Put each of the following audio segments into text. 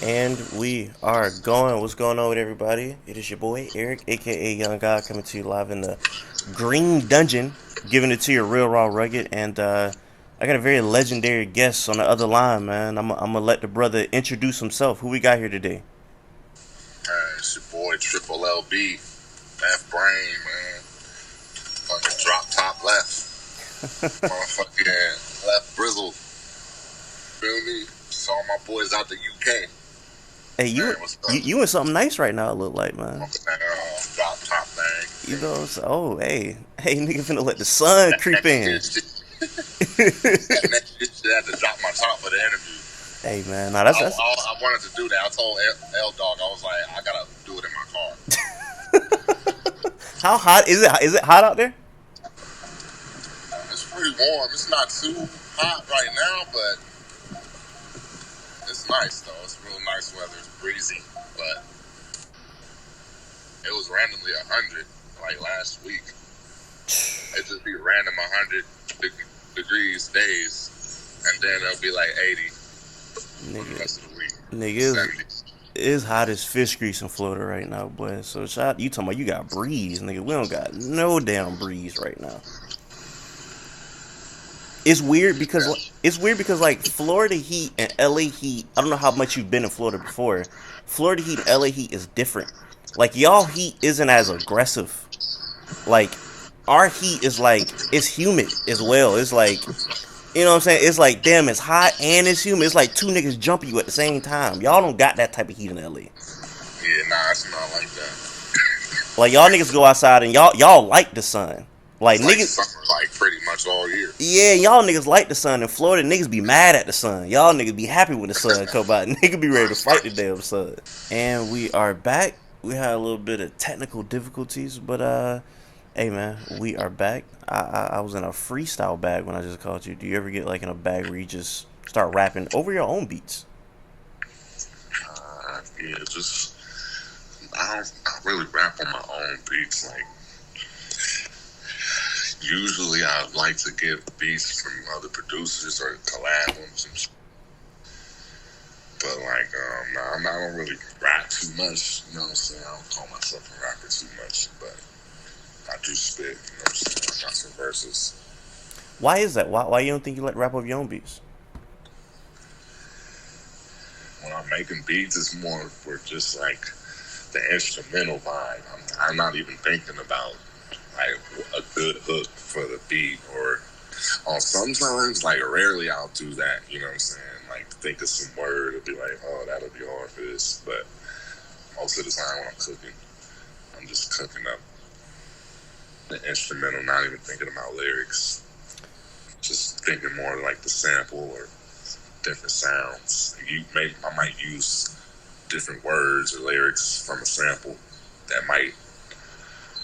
And we are going. What's going on with everybody? It is your boy Eric, aka Young God, coming to you live in the Green Dungeon, giving it to you real raw rugged. And I got a very legendary guest on the other line, man. I'm gonna let the brother introduce himself. Who we got here today? It's your boy Triple LB, left brain, man. Fucking drop top left. Motherfucking left brizzle. Feel me? Saw my boys out the UK. Hey, you Man, you in something nice right now? It look like, man. Drop top thing. You know what I'm saying? Oh, hey, nigga, finna let the sun creep in. That next shit had to drop my top for the interview. Hey, man, nah, that's I wanted to do that. I told L Dog, I was like, I gotta do it in my car. How hot is it? Is it hot out there? It's pretty warm. It's not too hot right now, but it's nice though. It's real nice weather. It's breezy, but it was randomly 100 like last week. It just be random 100 degrees days, and then it'll be like 80 for the rest of the week. Nigga, it's hot as fish grease in Florida right now, boy. So you talking about you got breeze, nigga? We don't got no damn breeze right now. It's weird because like Florida heat and LA heat. I don't know how much you've been in Florida before. Florida heat and LA heat is different. Like y'all heat isn't as aggressive. Like our heat is like it's humid as well. It's like you know what I'm saying? It's like damn, it's hot and it's humid. It's like two niggas jumping you at the same time. Y'all don't got that type of heat in LA. Yeah, nah, it's not like that. Like y'all niggas go outside and y'all like the sun. Like it's niggas, like summer, like pretty much all year. yeah, y'all niggas like the sun. In Florida, niggas be mad at the sun. Y'all niggas be happy when the sun come out. Niggas be ready to fight the damn sun. And we are back. We had a little bit of technical difficulties, but hey man, we are back. I was in a freestyle bag when I just called you. Do you ever get like in a bag where you just start rapping over your own beats? Yeah, just I don't really rap on my own beats. Like usually, I like to get beats from other producers or collab on some. But like, I don't really rap too much. You know what I'm saying? I don't call myself a rapper too much, but I do spit. You know what I'm saying? I got some verses. Why is that? Why you don't think you like rap over your own beats? When I'm making beats, it's more for just like the instrumental vibe. I'm not even thinking about like a good hook for the beat or sometimes like rarely I'll do that, you know what I'm saying? Like think of some word and be like, oh, that'll be hard for this. But most of the time when I'm cooking, I'm just cooking up the instrumental, not even thinking about lyrics. Just thinking more like the sample or different sounds. I might use different words or lyrics from a sample that might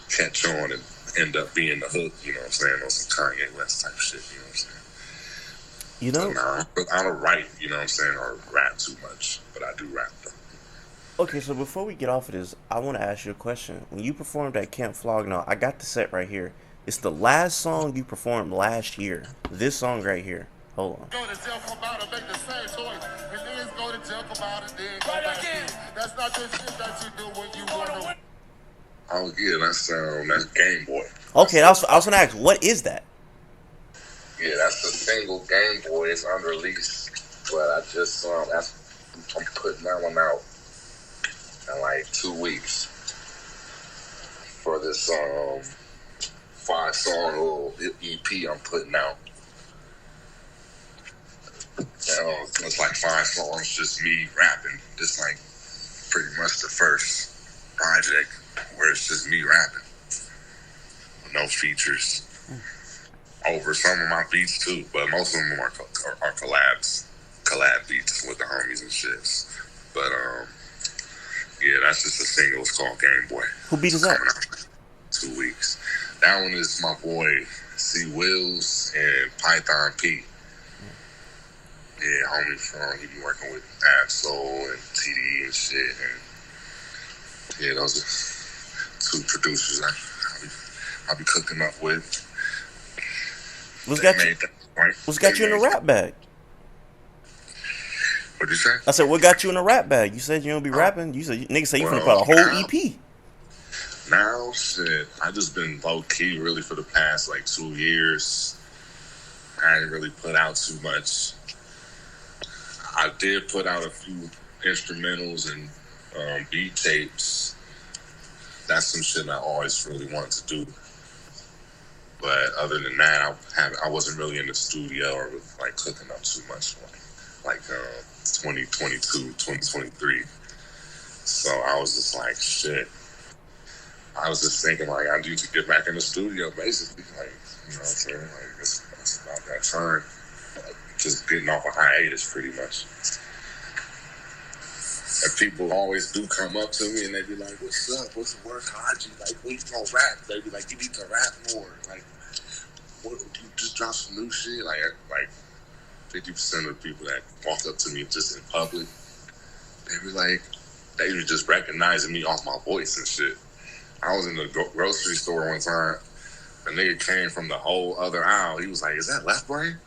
catch on and end up being the hook, you know what I'm saying, or some Kanye West type shit, you know what I'm saying? You know? But I don't write, you know what I'm saying, or rap too much, but I do rap though. Okay, so before we get off of this, I want to ask you a question. When you performed at Camp Flog, now I got the set right here. It's the last song you performed last year. This song right here. Hold on. Go to jail, come out and make the same choice. And then go to jail, come out and then go back in. That's not the shit that you do when you want to win. Oh yeah, that's Game Boy. Okay, I was gonna ask, what is that? Yeah, that's the single Game Boy. It's unreleased, but I just I'm putting that one out in like 2 weeks for this 5-song little EP I'm putting out. It's like 5 songs, just me rapping. Just like pretty much the first project where it's just me rapping. No features. Over some of my beats too, but most of them are collab beats with the homies and shit. But yeah, that's just a single. It's called Game Boy. Who beat is that? Coming out in 2 weeks. That one is my boy C Wills and Python P. Yeah, homie from he be working with Absol and TDE and shit. And yeah, those are 2 producers I be cooking up with. What's got you in the rap bag? What'd you say? I said, what got you in a rap bag? You said you don't be rapping. You said nigga said you finna put a whole EP. Now, shit, I just been low key really for the past like 2 years. I ain't really put out too much. I did put out a few instrumentals and beat tapes. That's some shit I always really wanted to do. But other than that, I wasn't really in the studio or like cooking up too much like 2022, 2023. So I was just like, shit. I was just thinking like I need to get back in the studio, basically. Like, you know what I'm saying? Like it's about that time. Just getting off a hiatus, pretty much. And people always do come up to me and they be like, "What's up? What's the word, Hodgy? Like, we don't rap." They be like, "You need to rap more. Like, what? You just drop some new shit." Like 50% of the people that walk up to me just in public, they be like, they be just recognizing me off my voice and shit. I was in the grocery store one time. A nigga came from the whole other aisle. He was like, "Is that Left Brain?"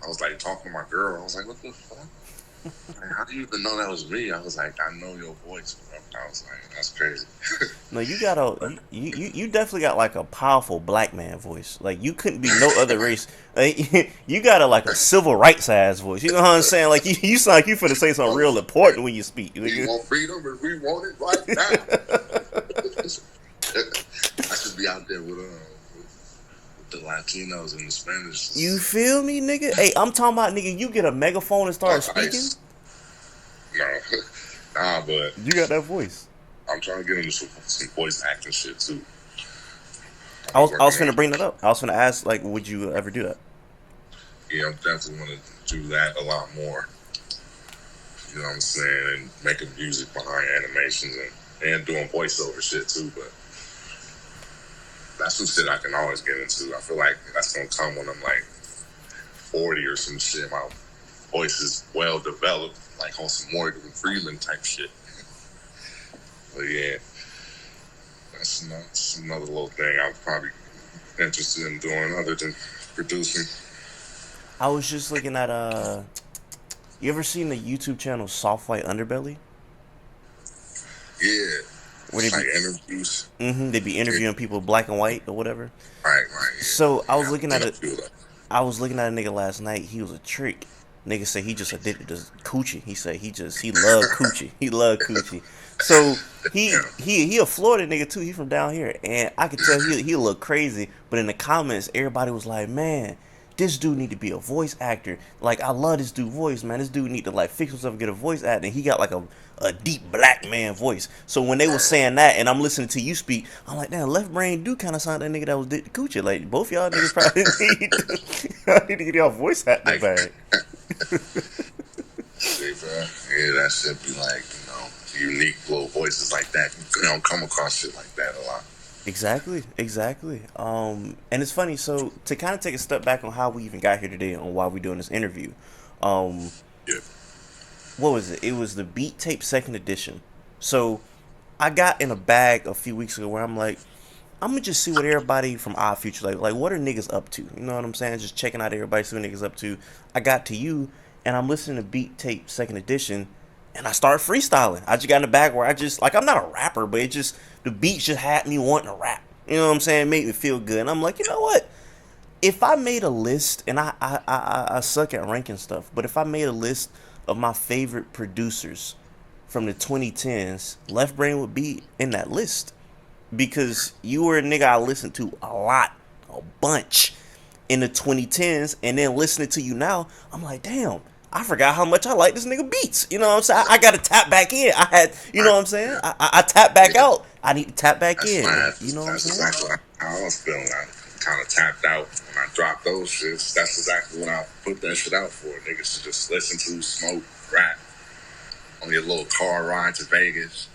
I was like talking to my girl. I was like, "What the fuck? Like, how do you even know that was me?" I was like, "I know your voice, bro." I was like, "That's crazy." No, you got you definitely got like a powerful black man voice. Like you couldn't be no other race. Like, you got like a civil rights ass voice. You know what I'm saying? Like you sound like you finna say something real important when you speak. We want freedom and we want it right now. I should be out there with the Latinos and the Spanish. You feel me, nigga? Hey, I'm talking about, nigga, you get a megaphone and start speaking? Nah, but you got that voice. I'm trying to get into some voice acting shit too. I was finna bring that up. I was finna ask, like, would you ever do that? Yeah, I'm definitely want to do that a lot more. You know what I'm saying? And making music behind animations and doing voiceover shit too, but that's some shit I can always get into. I feel like that's gonna come when I'm like 40 or some shit. My voice is well developed, like on some Morgan Freeman type shit. But yeah, that's another little thing I'm probably interested in doing other than producing. I was just looking at you ever seen the YouTube channel Soft White Underbelly? Yeah. Where they like interviews. They be interviewing people black and white or whatever. Right. Yeah. So I was looking at it. I was looking at a nigga last night. He was a trick. Nigga said he just addicted to coochie. He said he loved coochie. He loved coochie. So he a Florida nigga too. He from down here, and I could tell he look crazy. But in the comments, everybody was like, "Man, this dude need to be a voice actor. Like, I love this dude voice, man. This dude need to like fix himself and get a voice actor." And he got like a deep black man voice. So when they were saying that, and I'm listening to you speak, I'm like, damn, Left Brain do kind of sound like that nigga that was coochie. Like, both y'all niggas probably need to get y'all voice acting back. See, bro. Yeah, that should be like, unique little voices like that. You don't come across shit like that a lot. Exactly. And it's funny, so to kind of take a step back on how we even got here today and why we're doing this interview, yeah. What was it? It was the Beat Tape second edition. So I got in a bag a few weeks ago where I'm like, I'm gonna just see what everybody from Odd Future like what are niggas up to? You know what I'm saying? Just checking out everybody, see what niggas up to. I got to you, and I'm listening to Beat Tape second edition, and I started freestyling. I just got in the bag where I just like, I'm not a rapper, but it just, the beats just had me wanting to rap. You know what I'm saying? It made me feel good. And I'm like, you know what? If I made a list, and I suck at ranking stuff, but if I made a list of my favorite producers from the 2010s, Left Brain would be in that list. Because you were a nigga I listened to a bunch in the 2010s, and then listening to you now, I'm like, damn, I forgot how much I like this nigga beats. You know what I'm saying? I got to tap back in. I had, you know what I'm saying? I tap back out. I need to tap back in. You know what I'm saying? That's exactly how I was feeling. I kind of tapped out when I dropped those shits. That's exactly what I put that shit out for. Niggas to just listen to, smoke, rap on your little car ride to Vegas,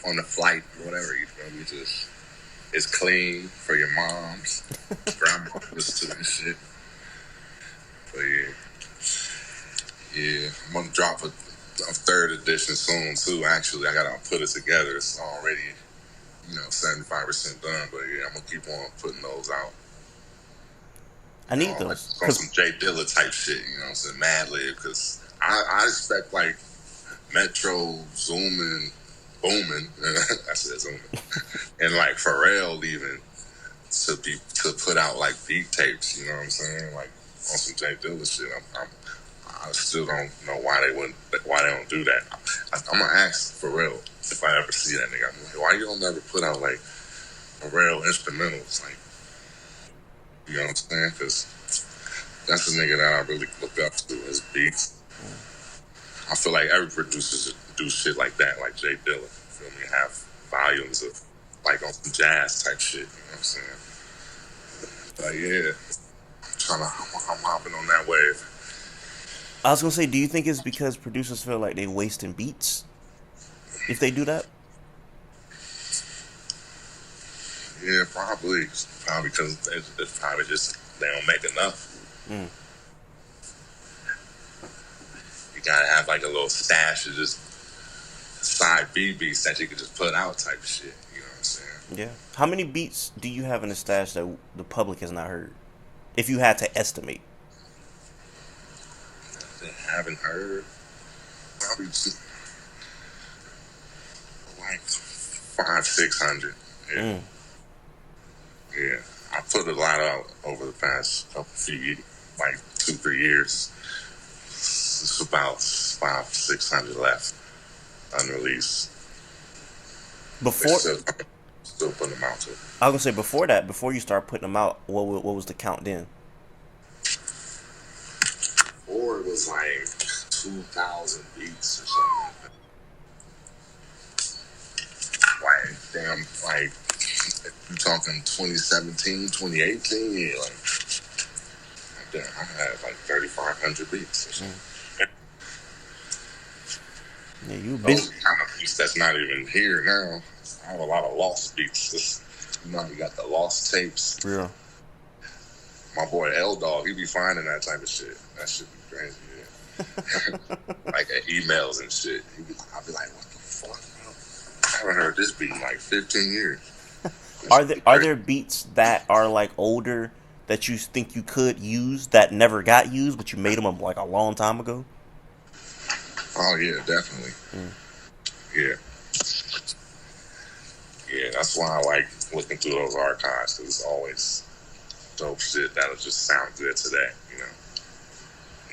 on the flight, whatever. You feel me? Just, it's clean for your moms, grandma, listen to this shit. But yeah, I'm gonna drop a third edition soon too. Actually, I gotta put it together. It's already, 75% done. But yeah, I'm gonna keep on putting those out. I need those. Like, some Jay Dilla type shit, you know what I'm saying? Mad Lib, because I expect like Metro zooming, booming. I said zooming, and like Pharrell even to put out like beat tapes. You know what I'm saying? Like on some Jay Dilla shit. I still don't know why they don't do that. I'm gonna ask Pharrell if I ever see that nigga. I'm like, why you don't never put out like Pharrell instrumentals? Like, you know what I'm saying? Because that's the nigga that I really look up to, his beats. I feel like every producer should do shit like that, like Jay Dilla. You feel me? Have volumes of like on some jazz type shit. You know what I'm saying? But yeah, I'm hopping on that wave. I was gonna say, do you think it's because producers feel like they wasting beats if they do that? Yeah, probably because it's probably just they don't make enough. Mm. You gotta have like a little stash of just side beats that you could just put out type of shit. You know what I'm saying? Yeah. How many beats do you have in the stash that the public has not heard? If you had to estimate. They haven't heard. Probably like 500-600. Yeah. Mm. Yeah. I put a lot out over the past few years, like 2-3 years. It's about 500-600 left unreleased. Before, still putting them out too. I was gonna say before that, before you start putting them out, what was the count then? Or it was like 2,000 beats or something like that. Like, damn, like, you're talking 2017, 2018, yeah, like, damn, I had like 3,500 beats or something. Yeah, you busy. Those kind of beats that's not even here now. I have a lot of lost beats. You know, you got the lost tapes. Yeah. My boy L Dog, he be finding that type of shit. That shit be crazy, yeah. Like emails and shit. I'll be like, what the fuck, bro? I haven't heard this beat in like 15 years. Are there beats that are like older that you think you could use that never got used, but you made them like a long time ago? Oh yeah, definitely. Yeah. Yeah, that's why I like looking through those archives, because it's always dope shit that'll just sound good today, you know?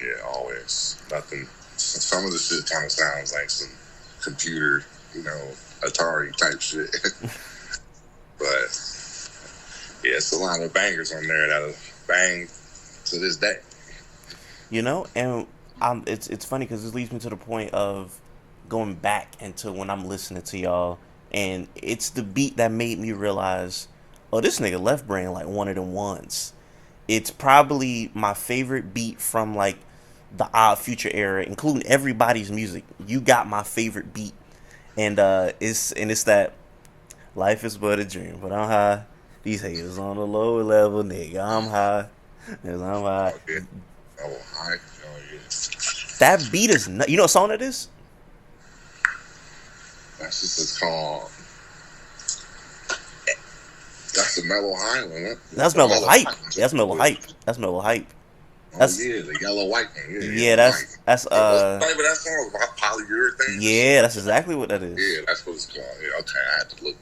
Yeah, always. Nothing. Some of the shit kind of sounds like some computer, you know, Atari type shit. But yeah, it's a lot of bangers on there that'll bang to this day. You know, and it's funny because this leads me to the point of going back into when I'm listening to y'all, and it's the beat that made me realize, oh, this nigga Left Brain like one of them ones. It's probably my favorite beat from like the Odd Future era, including everybody's music. You got my favorite beat, and it's that life is but a dream, but I'm high. These haters on the lower level, nigga. I'm high. I'm high. Oh, yeah. Mellow High. Oh, yeah. That beat is you know what song that is? That's just it's called. That's the Mellow High one. Huh? That's Mellow Hype. That's Mellow Hype. That's Mellow Hype. That's, yeah, the yellow white one. Yeah, that's what's the name of that song? About polyurethane. Yeah, that's exactly what that is. Yeah, that's what it's called. Yeah, okay, I had to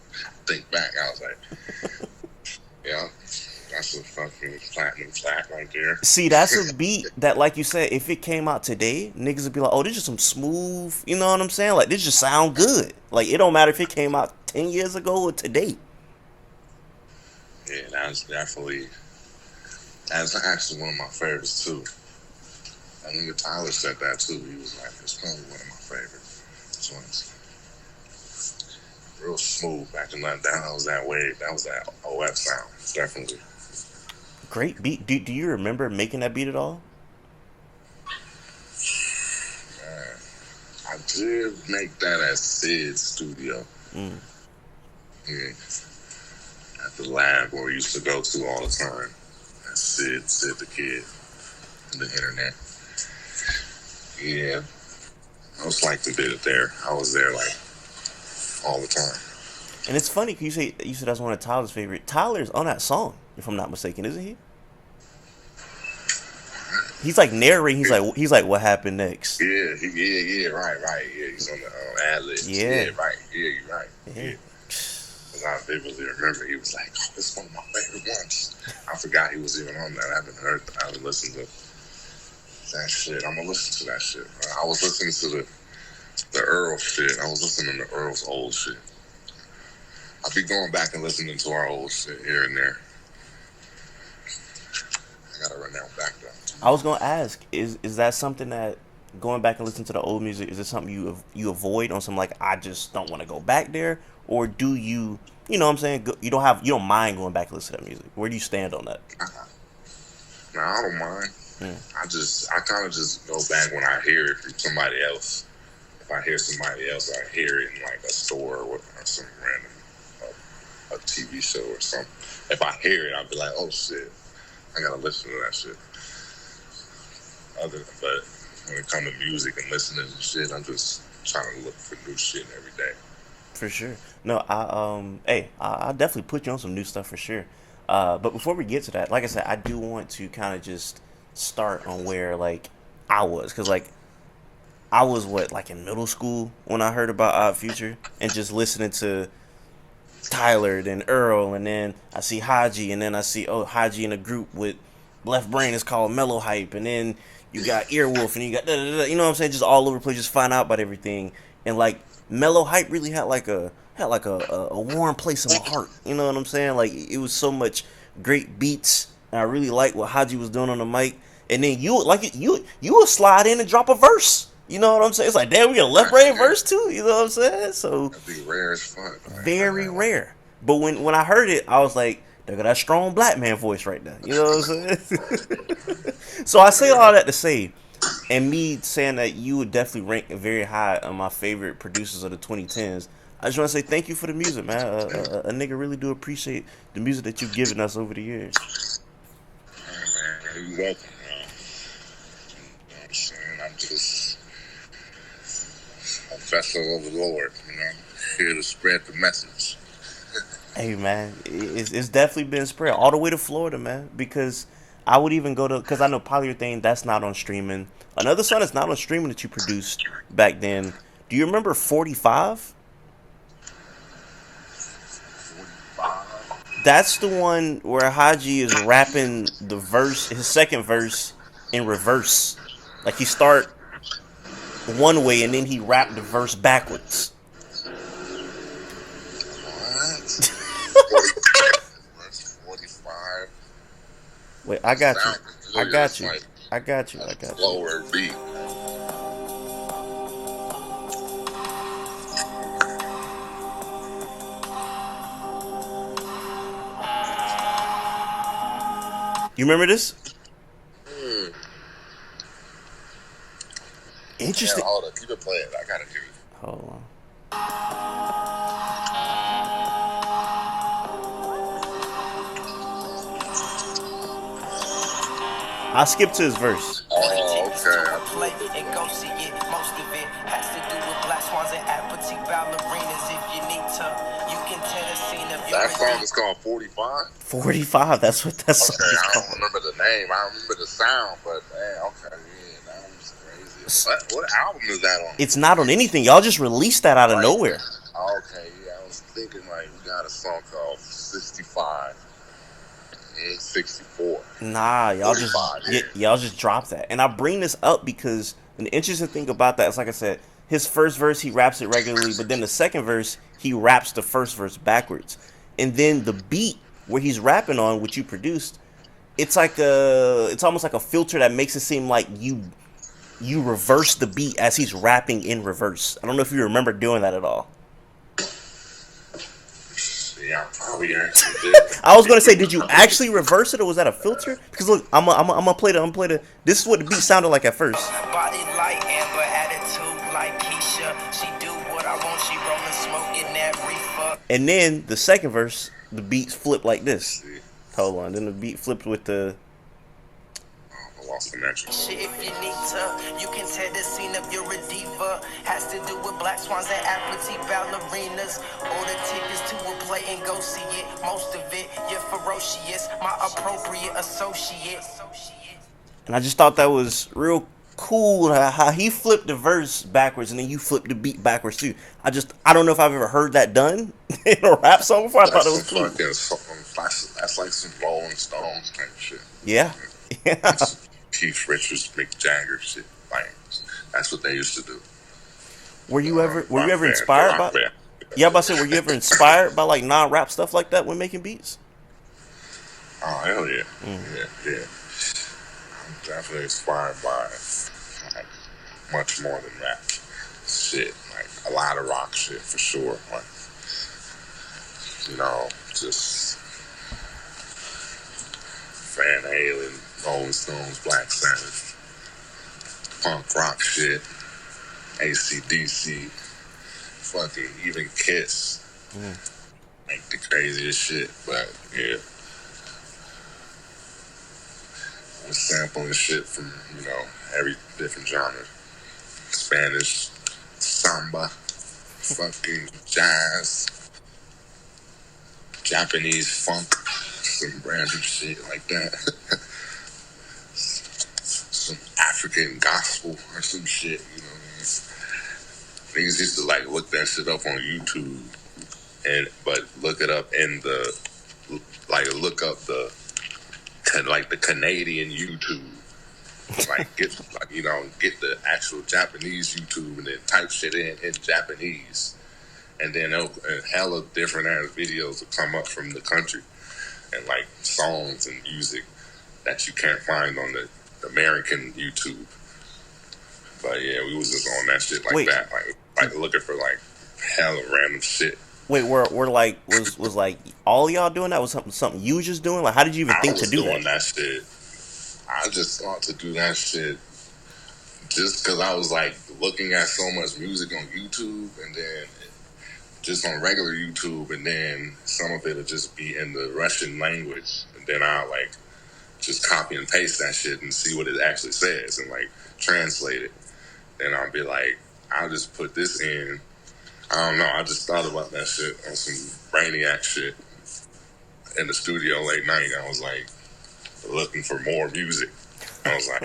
think back. I was like, yeah, that's a fucking platinum track right there. See, that's a beat that, like you said, if it came out today, niggas would be like, oh, this is some smooth, you know what I'm saying? Like, this just sound good. Like, it don't matter if it came out 10 years ago or today. Yeah, that's definitely. That's actually one of my favorites too. I think Tyler said that too. He was like, it's probably one of my favorite songs. Real smooth back in that. That was that wave. That was that OF sound. Definitely. Great beat. Do you remember making that beat at all? Man, I did make that at Sid's studio. Yeah. At the lab where we used to go to all the time. Sid the Kid, the internet. Yeah, I was like the did it there. I was there like all the time. And it's funny because you said that's one of Tyler's favorite. Tyler's on that song, if I'm not mistaken, isn't he? He's like narrating. He's like, what happened next? Yeah, right. Yeah, he's on the ad libs. Yeah. Yeah, right. Yeah, you're right. Yeah. Yeah. Because I vividly remember he was like, oh, this is one of my favorite ones. I forgot he was even on that. I haven't listened to that shit. I'm going to listen to that shit. I was listening to the Earl shit. I was listening to Earl's old shit. I'll be going back and listening to our old shit here and there. I got to run that back though. I was gonna ask, is that something that going back and listening to the old music, is it something you avoid on some like I just don't want to go back there, or do you know what I'm saying, you don't mind going back and listen to that music? Where do you stand on that? No, I don't mind. I kind of just go back when I hear it from somebody else. If I hear somebody else, I hear it in like a store or some random a TV show or something. If I hear it, I'll be like, oh shit, I gotta listen to that shit. But when it comes to music and listening to shit, I'm just trying to look for new shit every day. For sure. No, I definitely put you on some new stuff for sure. But before we get to that, like I said, I do want to kind of just start on where like I was, because like I was like in middle school when I heard about Odd Future and just listening to Tyler, then Earl, and then I see Hodgy, and then I see Hodgy in a group with Left Brain is called Mellowhype, and then you got Earwolf, and you got you know what I'm saying, just all over the place, just find out about everything. And like Mellowhype really had like a warm place in my heart. You know what I'm saying? Like it was so much great beats, and I really liked what Hodgy was doing on the mic. And then you would slide in and drop a verse. You know what I'm saying? It's like, damn, we got a Left Brain verse too. You know what I'm saying? So that'd be rare as fuck. Man. Very rare. But when I heard it, I was like, they got that strong black man voice right there. You know what I'm saying? So I say all that to say, and me saying that you would definitely rank very high on my favorite producers of the 2010s. I just want to say thank you for the music, man. A nigga really do appreciate the music that you've given us over the years. Man, you're welcome, man. You know what I'm saying? I'm just a vessel of the Lord, you know, here to spread the message. Hey, man, it's definitely been spread all the way to Florida, man, because I would even go to, because I know Polyurethane, that's not on streaming. Another song that's not on streaming that you produced back then, do you remember 45? That's the one where Hodgy is rapping the verse, his second verse, in reverse. Like he start one way and then he rap the verse backwards. Verse 45. Wait, I got you. I got you. I got you. Lower beat. You remember this? Interesting. Yeah, hold on, keep it playing. I gotta hear it. Hold on. I skipped to his verse. Oh, okay. That song is called 45? 45, that's what that song is I called. don't remember the name. I remember the sound, but man, okay, yeah, that was crazy. What album is that on? It's not on anything. Y'all just released that out of nowhere. Okay, yeah, I was thinking like we got a song called 65 and 64. Nah, y'all just dropped that. And I bring this up because an interesting thing about that is, like I said, his first verse he raps it regularly, but then the second verse he raps the first verse backwards. And then the beat where he's rapping on, which you produced, it's almost like a filter that makes it seem like you reverse the beat as he's rapping in reverse. I don't know if you remember doing that at all. Yeah, probably actually did. I was gonna say, did you actually reverse it, or was that a filter? Because look, I'm gonna play the. This is what the beat sounded like at first. Body like Amber, attitude like Keisha. She do what I want, she rollin' smoke in that reefer. And then the second verse, the beats flip like this. Hold on, then the beat flipped with the. I lost connection. Shit, if you need to, you can tear the scene up, you're a diva. Has to do with black swans and apathy ballerinas. Order tickets to a play and go see it. Most of it, you're ferocious. My appropriate associate. And I just thought that was real cool how he flipped the verse backwards and then you flipped the beat backwards too. I don't know if I've ever heard that done in a rap song before. I thought That's it some was cool. that's like some Rolling Stones type shit. Yeah. Like Yeah. some Keith Richards, Mick Jagger shit. Like that's what they used to do. Were you ever The inspired rock by band. Yeah, I'm about to say, were you ever inspired by like non-rap stuff like that when making beats? Oh hell yeah, Mm. yeah. I'm definitely inspired by like much more than rap shit. Like a lot of rock shit for sure. Like just Van Halen, Rolling Stones, Black Sabbath, punk rock shit, AC/DC, fucking even Kiss. Mm. Like the craziest shit, but yeah, we're sampling shit from every different genre: Spanish, samba, fucking jazz, Japanese funk, some random shit like that, some African gospel or some shit. You know what I mean? Niggas used to like look that shit up on YouTube, but look it up in the look up the Canadian YouTube. Like get get the actual Japanese YouTube and then type shit in Japanese, and then hella different ass videos will come up from the country, and like songs and music that you can't find on the American YouTube. But yeah, we was just on that shit like Wait, that, like looking for like hella random shit. wait, were like was like all y'all doing that? Was something you was just doing? Like, how did you even I think to was do doing that? that shit. I just thought to do that shit just because I was like looking at so much music on YouTube, and then just on regular YouTube, and then some of it will just be in the Russian language, and then I'll like just copy and paste that shit and see what it actually says and like translate it. Then I'll be like, I'll just put this in. I don't know. I just thought about that shit on some brainiac shit in the studio late night. I was like looking for more music. I was like,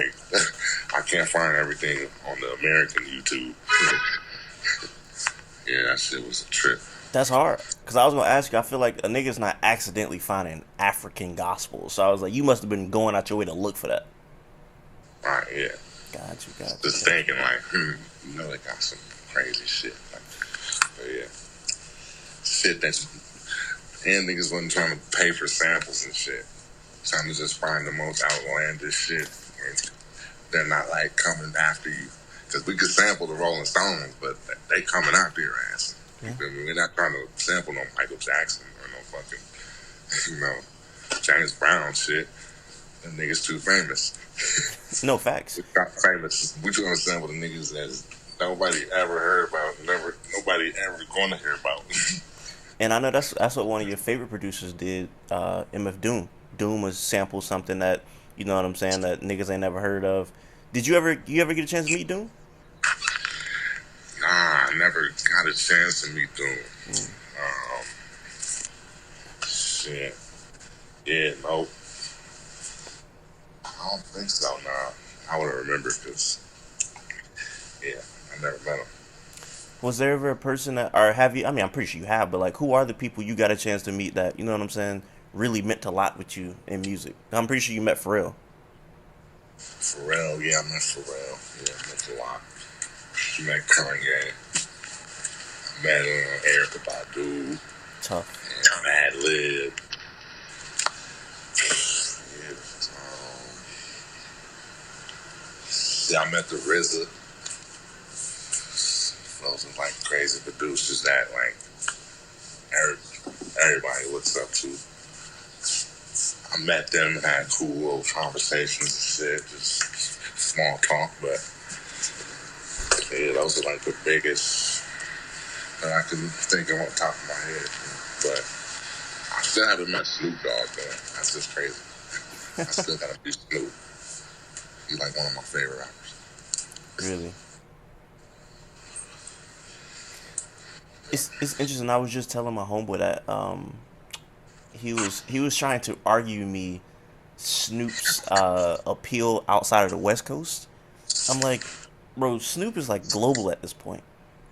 I can't find everything on the American YouTube. Yeah, that shit was a trip. That's hard. Cause I was gonna ask you. I feel like a nigga's not accidentally finding African gospel. So I was like, you must have been going out your way to look for that. Right, yeah. Got Just you. thinking like, they got some crazy shit. Like, but yeah, shit that and niggas wasn't trying to pay for samples and shit. Trying to just find the most outlandish shit. And they're not like coming after you. Because we could sample the Rolling Stones, but they coming after your ass. Yeah. I mean, we're not trying to sample no Michael Jackson or no fucking, James Brown shit. Them niggas too famous. No facts. We got famous. We trying to sample the niggas that nobody ever heard about, nobody ever going to hear about. And I know that's what one of your favorite producers did. MF Doom. Doom was sample something that you know what I'm saying that niggas ain't never heard of. Did you ever get a chance to meet Doom? Nah, I never got a chance to meet Doom. Mm. Shit. Yeah, nope. I don't think so, nah. I would have remembered because, yeah, I never met him. Was there ever a person that, or have you? I mean, I'm pretty sure you have, but like, who are the people you got a chance to meet that you know what I'm saying really meant a lot with you in music? I'm pretty sure you met Pharrell. Pharrell, yeah, I met Pharrell. Yeah, I met a lot. I met Kanye. I met Erica Badu. Tough. Mad Lib. Yeah, I met the RZA. Those are like crazy producers that like everybody looks up to. I met them and had cool little conversations and shit, just small talk, but yeah, those are like the biggest that I can think of on top of my head. But I still haven't met Snoop Dogg though. That's just crazy. I still gotta be Snoop. He's like one of my favorite rappers. Really. It's interesting. I was just telling my homeboy that he was trying to argue me Snoop's appeal outside of the West Coast. I'm like, bro, Snoop is like global at this point.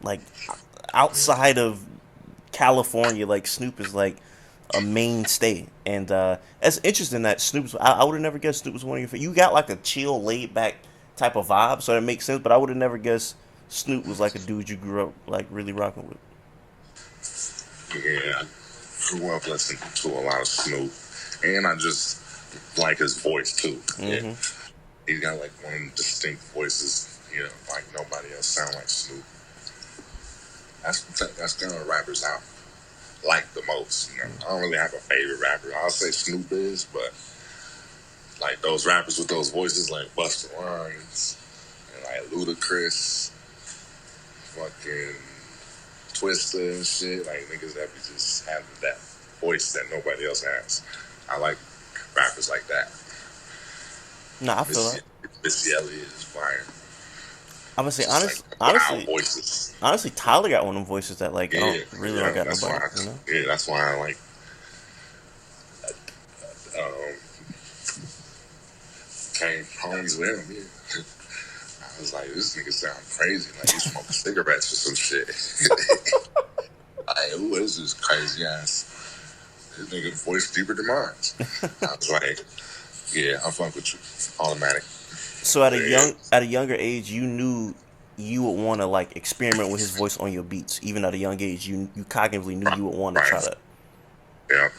Like outside of California, like Snoop is like a mainstay, and it's interesting that Snoop's. I would have never guessed Snoop was one of your. You got like a chill, laid back type of vibe, so that makes sense. But I would have never guessed Snoop was like a dude you grew up like really rocking with. Yeah, I grew up listening to a lot of Snoop, and I just like his voice too. Mm-hmm. Yeah, he's got like one distinct voices. You know, like nobody else sound like Snoop. That's kind of rappers I like the most. You know, I don't really have a favorite rapper. I'll say Snoop is, but like those rappers with those voices like Busta Rhymes and like Ludacris, fucking Twister and shit, like niggas that be just having that voice that nobody else has. I like rappers like that. No, I feel that. Missy Elliott is fire. I'm gonna say Just honestly, loud voices. honestly, Tyler got one of them voices that like I don't really don't got that's nobody. why You know? Yeah, that's why I like um, came homies with him. Yeah. I was like, this nigga sound crazy. Like he smoking cigarettes or some shit. Like, who is this crazy ass? This nigga's voice deeper than mine. I was like, yeah, I'm fuck with you. Automatic. So at a younger age, you knew you would want to like experiment with his voice on your beats. Even at a young age, you cognitively knew you would want to try that. Yeah.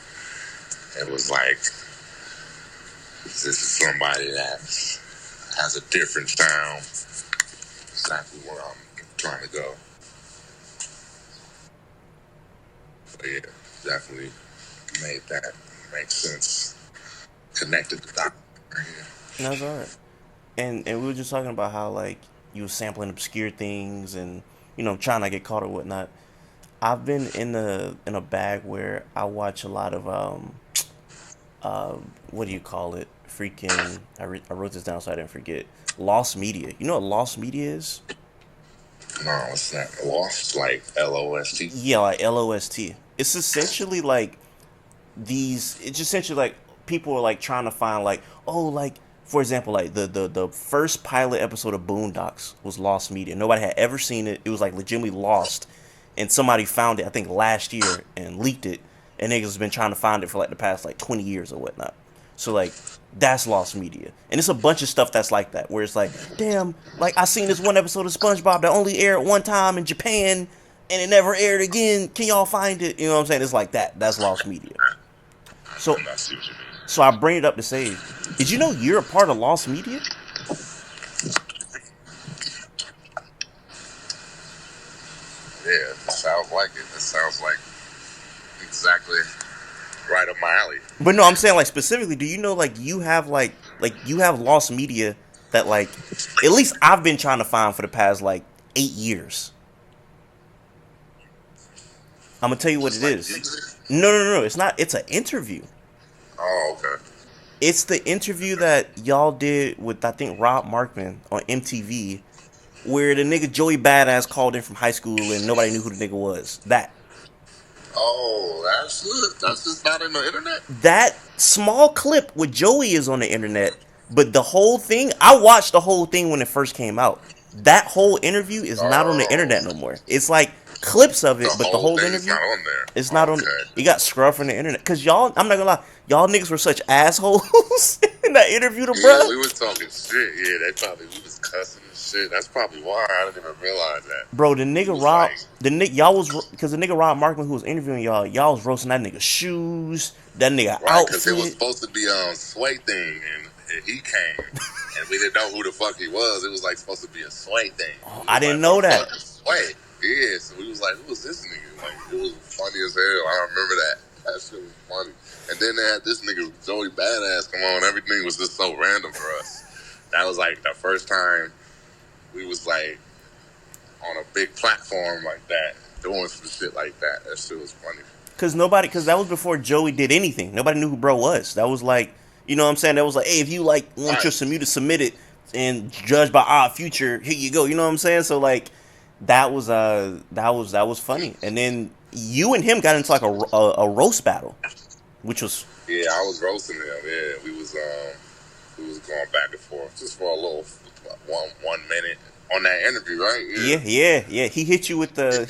It was like, this is somebody that has a different sound. Exactly where I'm trying to go. But yeah, definitely made that make sense. Connected the dot. Yeah. That's alright. And we were just talking about how like you were sampling obscure things and trying to get caught or whatnot. I've been in a bag where I watch a lot of what do you call it? Freaking I wrote this down so I didn't forget. Lost media. You know what lost media is? No, it's not lost, like LOST. Yeah, like LOST. It's essentially like it's essentially like people are like trying to find like, oh, like for example, like the first pilot episode of Boondocks was lost media. Nobody had ever seen it. It was like legitimately lost, and somebody found it I think last year and leaked it, and niggas has been trying to find it for like the past like 20 years or whatnot. So like that's lost media, and it's a bunch of stuff that's like that where it's like, damn, like I seen this one episode of SpongeBob that only aired one time in Japan and it never aired again. Can y'all find it? You know what I'm saying? It's like that. That's lost media. So I see what you mean. So I bring it up to say, did you know you're a part of lost media? Yeah, it sounds like it. It sounds like exactly right up my alley. But no, I'm saying like specifically, do you know like you have you have lost media that like at least I've been trying to find for the past like 8 years. I'm gonna tell you what it is. No, it's not. It's an interview. Oh, okay. It's the interview that y'all did with I think Rob Markman on MTV, where the nigga Joey Badass called in from high school and nobody knew who the nigga was. That. Oh, that's just not in the internet? That small clip with Joey is on the internet, but the whole thing, I watched the whole thing when it first came out. That whole interview is not on the internet no more. It's like clips of it, but the whole interview, not on there. It's not on. It got scrubbed from the internet because y'all. I'm not gonna lie, y'all niggas were such assholes in that interview, to Yeah, bruh. we was talking shit. Yeah, we was cussing and shit. That's probably why I didn't even realize that. Bro, the nigga Rob, y'all was because the nigga Rob Markman who was interviewing y'all was roasting that nigga's shoes, that nigga Right, because it was outfit. supposed to be Sway thing, and he came, and we didn't know who the fuck he was. It was like supposed to be a Sway thing. I didn't know that. Sway. Yeah, so we was like, who was this nigga? Like, it was funny as hell. I remember that. That shit was funny. And then they had this nigga, Joey Badass, come on. Everything was just so random for us. That was like the first time we was like on a big platform like that, doing some shit like that. That shit was funny. Because that was before Joey did anything. Nobody knew who bro was. That was like, you know what I'm saying? That was like, hey, if you like want your submit to submit it and judge by our future, here you go. You know what I'm saying? So like, that was funny. And then you and him got into like a roast battle. which was Yeah, I was roasting him. Yeah, we was going back and forth just for a little 1 minute on that interview, right? yeah, Yeah. yeah, yeah. He hit you with the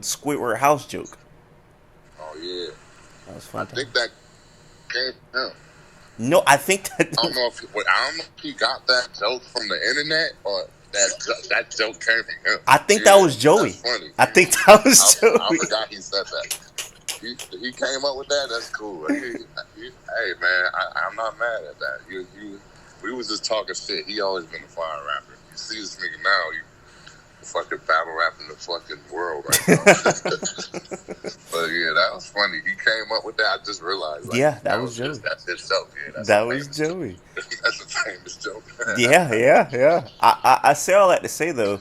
Squidward house joke. Oh yeah. That was I fun time. think that came from him. No, I think that I don't know if he got that joke from the internet or that joke came from him. I think that Yeah, was Joey. that's funny. I think that was I Joey. forgot he said that. He came up with that. That's cool. Hey man, I'm not mad at that. We was just talking shit. He always been a fire rapper. You see this nigga now, you fucking battle rapping the fucking world right now. But yeah, that was funny. He came up with that. I just realized. Like, Yeah, that was Joey. That's his joke. Yeah, that's That a was famous joke. Joey. That's a famous joke. Yeah, yeah, yeah. I say all that to say though,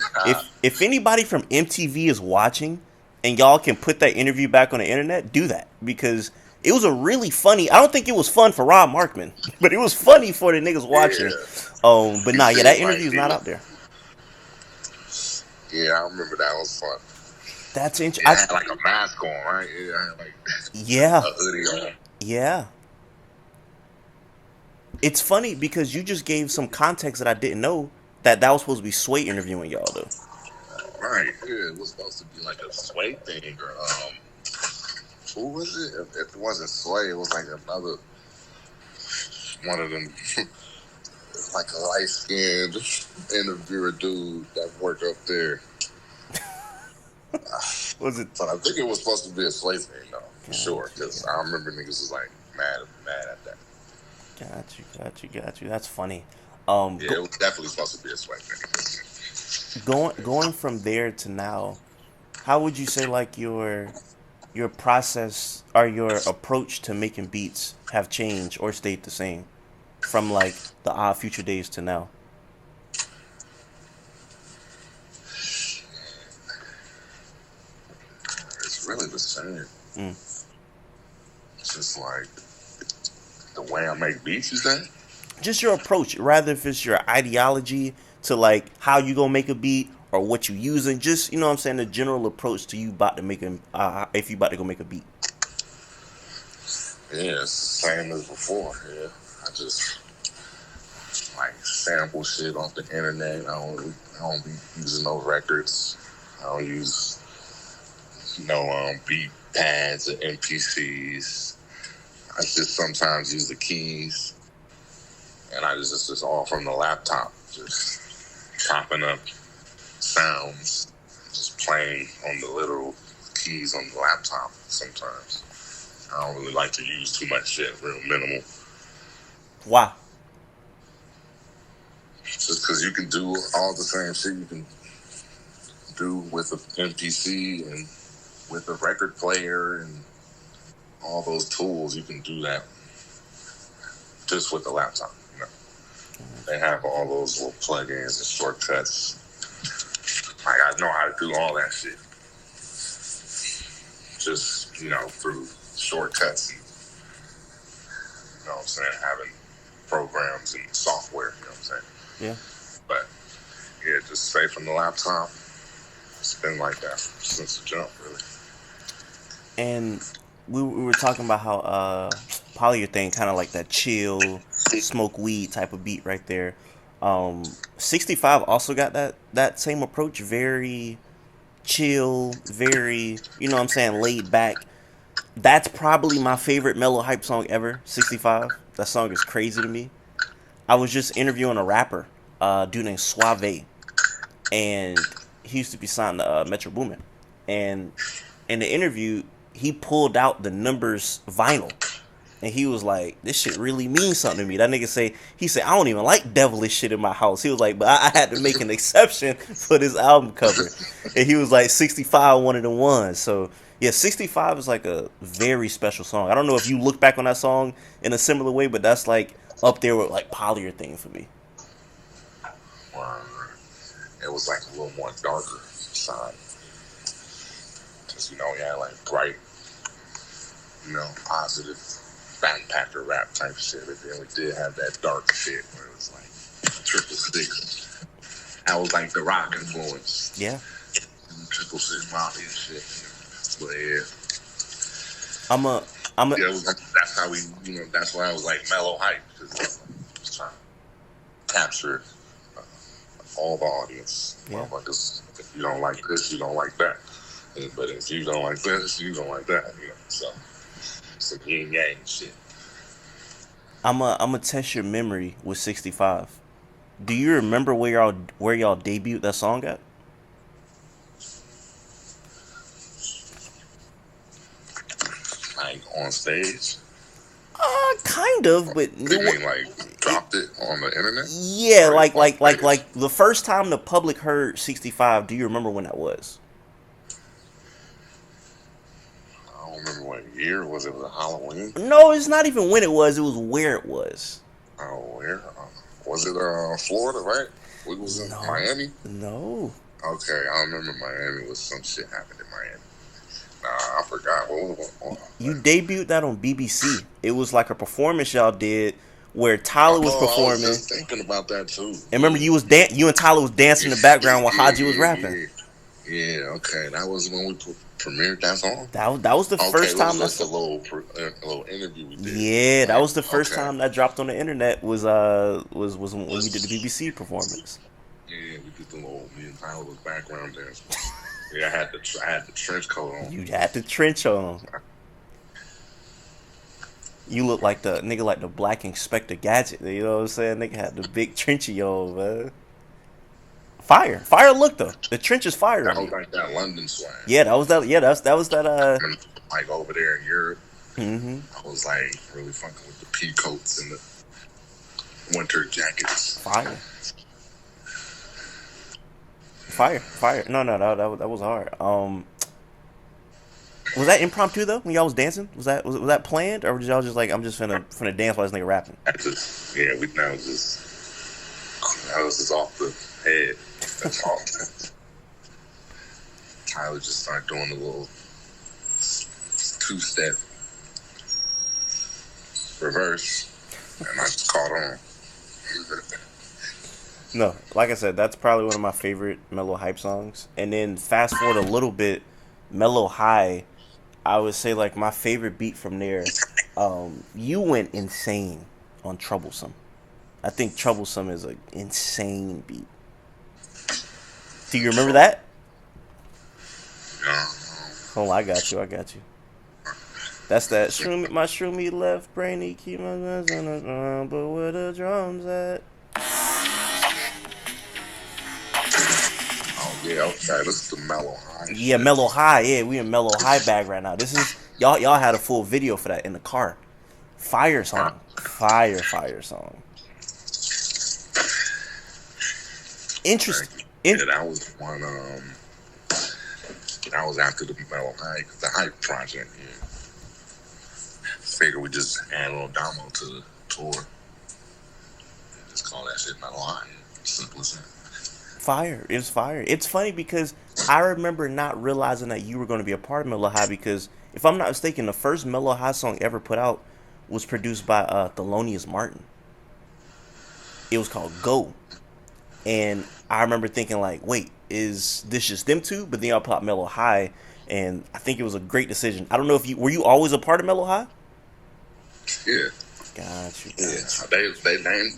if anybody from MTV is watching and y'all can put that interview back on the internet, do that because it was a really funny. I don't think it was fun for Rob Markman, but it was funny for the niggas watching. But nah, yeah, that interview's not out there. Yeah, I remember that was fun. That's It interesting. had like a mask on, right? It had like Yeah, a hoodie on. yeah. It's funny because you just gave some context that I didn't know that was supposed to be Sway interviewing y'all though. Right. Yeah, it was supposed to be like a Sway thing or who was it? If it wasn't Sway, it was like another one of them like a light skinned interviewer dude that worked up there. Was it? But I think it was supposed to be a Sway thing though, for sure. Because I remember niggas was like mad at that. Got you. That's funny. Yeah, it was definitely supposed to be a Sway thing. Going from there to now, how would you say like your process or your approach to making beats have changed or stayed the same from like the Odd Future days to now? It's really the same. Mm. It's just like the way I make beats, you think? Just your approach, rather if it's your ideology to like how you gonna make a beat or what you using, just you know what I'm saying, the general approach to you about to make if you about to go make a beat. Yeah, it's the same as before. Yeah, I just like sample shit off the internet. I don't be using no records. I don't use no beat pads or MPCs. I just sometimes use the keys, and I just all from the laptop, just chopping up sounds, just playing on the literal keys on the laptop sometimes. I don't really like to use too much shit, real minimal. Why? Just because you can do all the same shit you can do with an MPC and with a record player and all those tools, you can do that just with the laptop. You know? They have all those little plugins and shortcuts. Like, I know how to do all that shit. Just, you know, through shortcuts and, you know what I'm saying, having programs and software, you know what I'm saying? Yeah. But, yeah, just straight from the laptop, it's been like that since the jump, really. And we were talking about how polyurethane kind of like that chill, smoke weed type of beat right there. 65 also got that same approach, very chill, very, you know what I'm saying, laid back. That's probably my favorite Mellowhype song ever, 65. That song is crazy to me. I was just interviewing a rapper, dude named Suave, and he used to be signed to Metro Boomin. And in the interview, he pulled out the Numbers vinyl, and he was like, "This shit really means something to me." That nigga he said, "I don't even like devilish shit in my house." He was like, "But I had to make an exception for this album cover," and he was like, "65 one of the ones." So yeah, 65 is like a very special song. I don't know if you look back on that song in a similar way, but that's like up there with like polyurethane for me. It was like a little more darker side. Because, you know, we had like bright, you know, positive backpacker rap type shit. But then we did have that dark shit where it was like triple six. That was like the rock influence. Yeah. Triple six mafia shit. But yeah. I'm a, Yeah, that's how we, that's why I was like Mellow Hype, because I was trying to capture all the audience. Yeah. Motherfuckers, if you don't like this, you don't like that. But if you don't like this, you don't like that. So some yin yang shit. I'm a test your memory with 65. Do you remember where y'all debuted that song at? Like on stage. Kind of, but You mean like dropped it on the internet? yeah, Or like the first time the public heard 65. Do you remember when that was? I don't remember what year was it. Was it Halloween? No, it's not even when it was. It was where it was. Oh, where? Was it Florida, right? We was in Miami? No. Okay, I remember Miami was some shit happened in Miami. Nah, I forgot. What was it? You debuted that on BBC. It was like a performance y'all did where Tyler was performing. I was just thinking about that too. And remember, you and Tyler was dancing in the background while Hodgy was rapping. Yeah, okay. That was when we premiered that song? That was the first time. That's a little interview we did. Yeah, that was the first time that dropped on the internet was when we did the BBC performance. Yeah, we did the little, me and Tyler was background dance. Yeah, I had the trench coat on. You had the trench on. You look like the nigga, like the Black Inspector Gadget. You know what I'm saying? Nigga had the big trenchy on, man. Fire look though. The trench is fire. That was like that London swag. Yeah, that was that. Yeah, that was that. Like over there in Europe, mm-hmm. I was like really fucking with the pea coats and the winter jackets. Fire. No, that was hard. Was that impromptu though? When y'all was dancing, was that planned, or was y'all just like, I'm just finna dance while this nigga rapping? That was just off the head. That's all. Tyler just started doing a little 2-step reverse, and I just caught on. No, like I said, that's probably one of my favorite Mellow Hype songs. And then fast forward a little bit, Mellow High, I would say like my favorite beat from there. You went insane on Troublesome. I think Troublesome is an insane beat. Do you remember that? No. Hold on, I got you. That's that my shroomy left brainy keep my guns on the drum, but where the drums at? Yeah, okay, this is the Mellow High. Yeah, Mellow High. Yeah, we in Mellow High bag right now. This is y'all had a full video for that in the car. Fire song. Interesting. Yeah, that was one. That was after the Mellow High, the Hype project. Yeah, figure we just add a little demo to the tour. Just call that shit Mellow High. Simple as that. Fire. It's fire. It's funny because I remember not realizing that you were going to be a part of Mellow High, because if I'm not mistaken, the first Mellow High song ever put out was produced by Thelonious Martin. It was called Go. And I remember thinking like, wait, is this just them two? But then y'all put out Mellow High, and I think it was a great decision. I don't know if were you always a part of Mellow High? Yeah. Got you. They named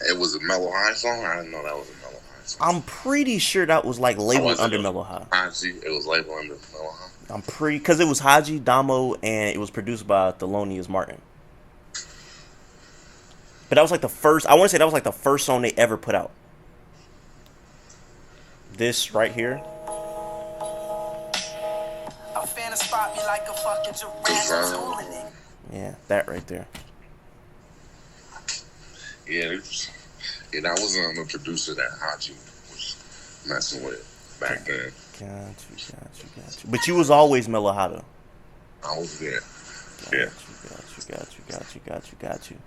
it was a Mellow High song. I didn't know that was a Mellow High song. I'm pretty sure that was like labeled under Mellow High. It was labeled under Mellow High. I'm because it was Hodgy, Damo, and it was produced by Thelonious Martin. But that was like the first. I want to say that was like the first song they ever put out. This right here. Yeah, that right there. Yeah, that was the producer that Hodgy was messing with back then. Got you. But you was always Mellow High though. I was there. Got you.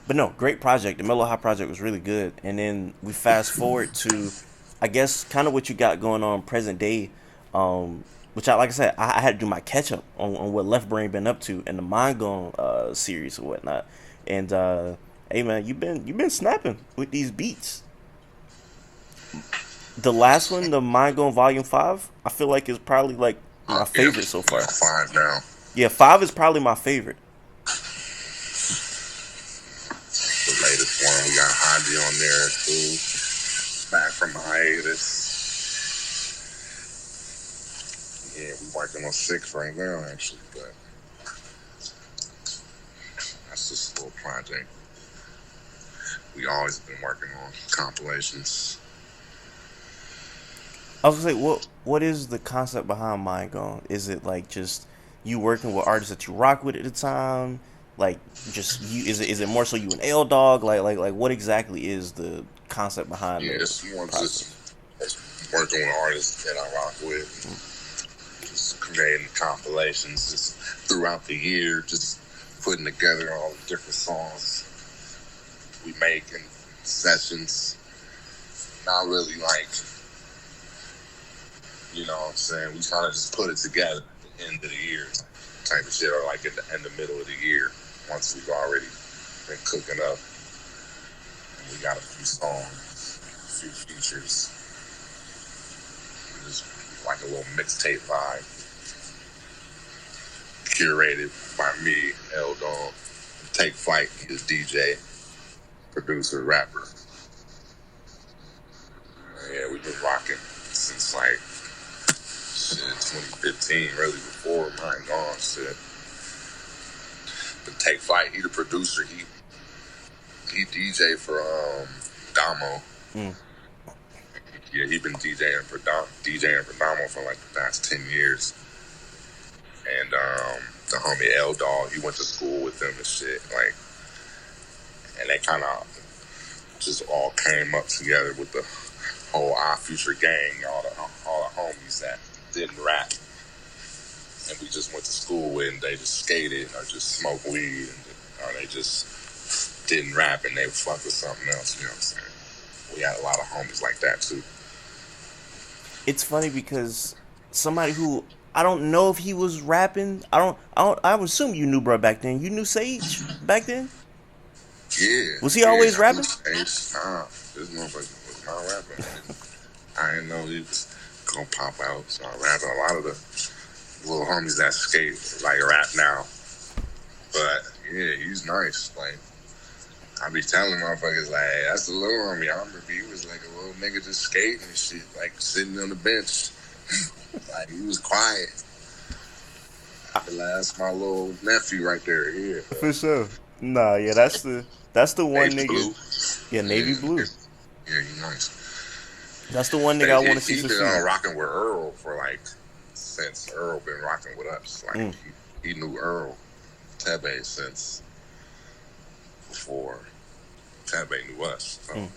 But no, great project. The Mellow High project was really good. And then we fast forward to, I guess, kind of what you got going on present day. Which like I said, I had to do my catch up on what Left Brain been up to in the Mind Gone series or whatnot. And hey man, you been snapping with these beats. The last one, the Mind Gone Volume 5, I feel like is probably like my favorite so far. 5 now. Yeah, 5 is probably my favorite. The latest one, we got Hodgy on there too. Back from hiatus. Yeah, we working on 6 right now actually, but that's just a little project. We always been working on compilations. I was gonna say, what is the concept behind Mind Gone? Is it like just you working with artists that you rock with at the time? Like just you? Is it more so you an L Dog? Like what exactly is the concept behind Yeah, the it's more process? just working with artists that I rock with. Just creating compilations just throughout the year, just putting together all the different songs we make in sessions. Not really like, you know what I'm saying, we kind of just put it together at the end of the year type of shit, or like in the middle of the year once we've already been cooking up and we got a few songs, a few features, just like a little mixtape vibe curated by me, L Dog. Take Flight, he's DJ, producer, rapper. Yeah, we've been rocking since like shit 2015, really before Mind Gone shit. But Take Flight, he the producer. He DJ for Damo. Mm. Yeah, he been DJing for Damo for like the past 10 years. And the homie L Dog, he went to school with them and shit. Like, and they kind of just all came up together with the whole Our Future gang, all the homies that didn't rap, and we just went to school with, and they just skated or just smoked weed, or they just didn't rap and they would fuck with something else. You know what I'm saying? We had a lot of homies like that too. It's funny because somebody who I don't know if he was rapping. I would assume you knew bro back then. You knew Sage back then. Yeah. Was he always rapping? Nah, this motherfucker was not rapping. I didn't know he was gonna pop out. So I rapping. A lot of the little homies that skate like rap now. But yeah, he's nice. Like, I be telling motherfuckers like, hey, that's the little homie. I remember he was like a little nigga just skating and shit, like sitting on the bench. Like, he was quiet. That's my little nephew right there. Yeah. For sure. Nah, yeah, that's the one Navy nigga. blue. Yeah, Navy Blue. Yeah, he's nice. That's the one nigga I want to see He's been succeed. rocking with Earl for like, since Earl been rocking with us. Like, he knew Earl Tebe since before Tebe knew us. So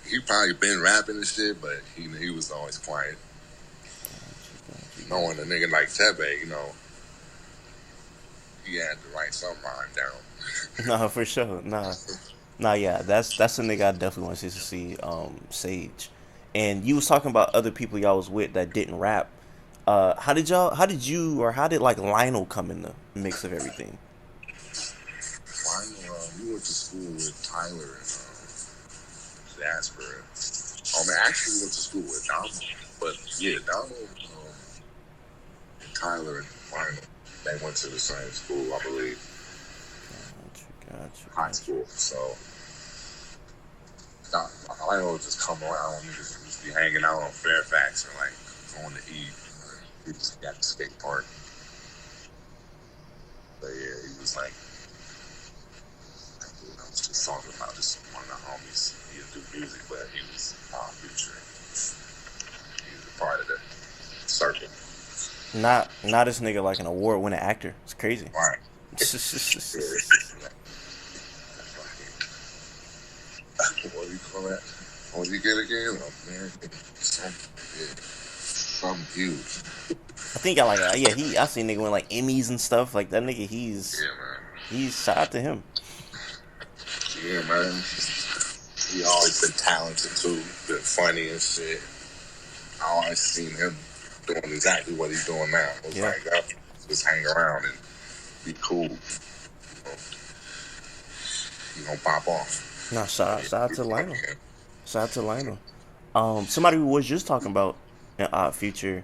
he probably been rapping and shit, but he was always quiet. Knowing a nigga like Tebe, you know, he had to write some rhyme down. Nah, for sure. Nah, yeah, that's a nigga I definitely want to see Sage. And you was talking about other people y'all was with that didn't rap. How did like Lionel come in the mix of everything? Lionel, we went to school with Tyler and Jasper. Man, actually went to school with Damo. But yeah, Damo and Tyler and Lionel, they went to the same school, I believe. Gotcha. High school. So Lionel would just come around and just be hanging out on Fairfax or like going to eat. He just got the skate park. But yeah, he was like, I was just talking about just one of the homies. He didn't do music, but he was Our Future. He was a part of the circle. Not this nigga like an award-winning actor. It's crazy. Right. What do you call that? What do you get again? American something huge. I think I like I seen nigga win like Emmys and stuff like that. Nigga, he's shout out to him. Yeah, man. He always been talented too, been funny and shit. I always seen him doing exactly what he's doing now. It's like, just hang around and be cool. You gonna pop off. Nah, shout out to Lionel. Shout out to Lionel. Somebody who was just talking about an Odd Future,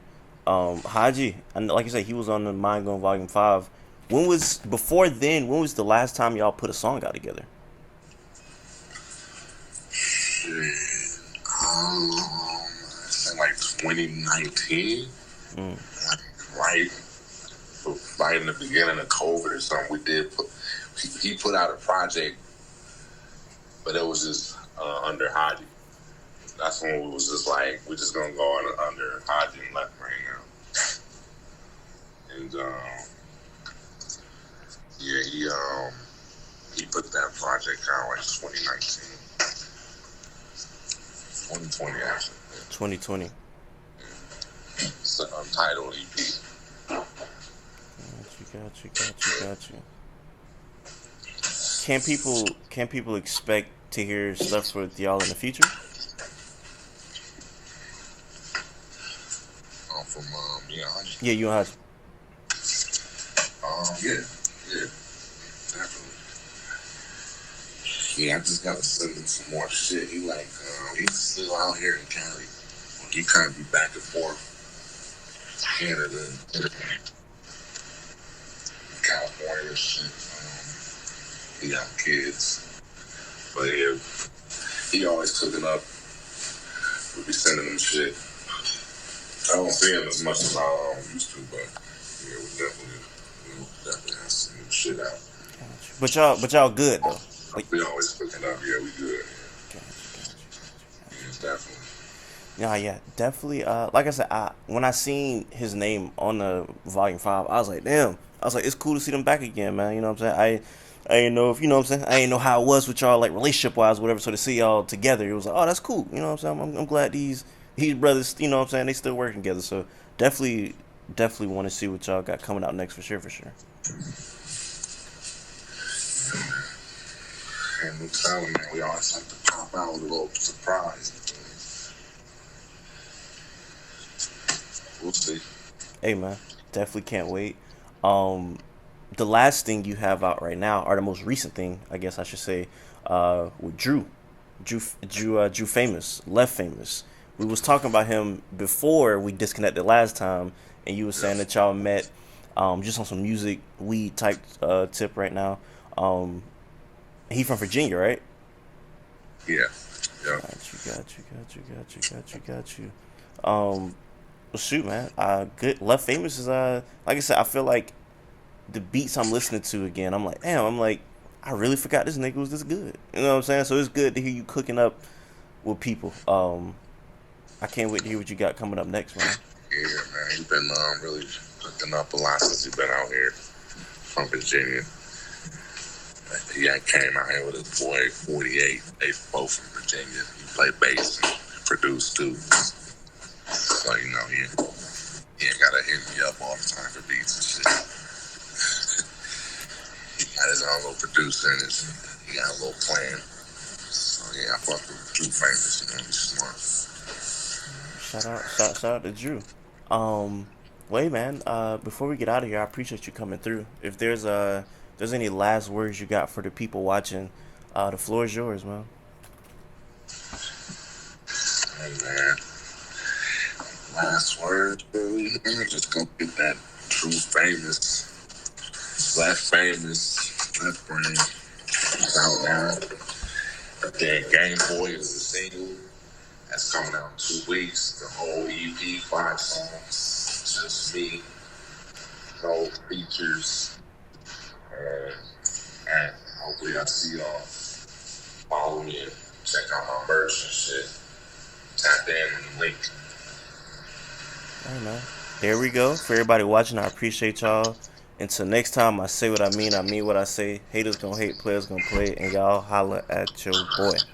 Hodgy, and like you said, he was on the Mind Going Volume 5. When was before then? When was the last time y'all put a song out together? Shit. I think like 2019. Right, right in the beginning of COVID or something. We did put. He put out a project, but it was just under Hodgy. That's when we was just like, we're just gonna go under Hodgy and Left right now. And yeah, he put that project out like 2019, 2020 actually. 2020. It's an untitled EP. Got you. Can people expect to hear stuff with y'all in the future? From yeah, Hodgy. Yeah, you and Hodgy. Yeah, definitely. Yeah, I just gotta send him some more shit. He like, he's still out here in Cali. He kind of be back and forth, Canada, and California and shit. He got kids, but yeah, he always cooking up. We be sending him shit. I don't see him as much as I used to, but yeah, we definitely have some new shit out. But y'all good though. Like, we always cooking up. Yeah, we good. Got Yeah, definitely. Yeah, definitely. Like I said, when I seen his name on the Volume 5, I was like, damn. I was like, it's cool to see them back again, man. You know what I'm saying? I didn't know if, you know what I'm saying? I didn't know how it was with y'all, like, relationship-wise, whatever. So to see y'all together, it was like, oh, that's cool. You know what I'm saying? I'm glad these brothers, you know what I'm saying, they still working together. So definitely want to see what y'all got coming out next for sure. And we tell them, man, we always like to pop out with a little surprise. We'll see. Hey, man, definitely can't wait. The last thing you have out right now, or the most recent thing, I guess I should say, with Drew Famous, Left Famous. We was talking about him before we disconnected last time, and you were saying that y'all met just on some music weed type tip right now. He from Virginia, right? Yeah. Got you. Well, shoot, man. Good. Left Famous is like I said, I feel like the beats I'm listening to again, I'm like, damn, I really forgot this nigga was this good. You know what I'm saying? So it's good to hear you cooking up with people. I can't wait to hear what you got coming up next, man. Yeah, man. He's been really cooking up a lot since he's been out here from Virginia. He came out here with his boy 48. They both from Virginia. He played bass and produced too. So, you know, he ain't gotta hit me up all the time for beats and shit. He got his own little producer and he got a little plan. So, yeah, I fuck with Drew Famous. You know, he's smart. Shout out to Drew. Wait, man. Before we get out of here, I appreciate you coming through. If there's any last words you got for the people watching, the floor is yours, man. Hey, man. Last word, really? Just go get that True Famous, Left Famous, Left Brain. It's out now. Then Game Boy is a single. That's coming out in 2 weeks. The whole EP, 5 songs. Just me. No features. And hopefully I see y'all. Follow me and check out my merch and shit. Tap in on the link. All right, man. There we go. For everybody watching, I appreciate y'all. Until next time, I say what I mean what I say. Haters gonna hate, players gonna play, and y'all holla at your boy.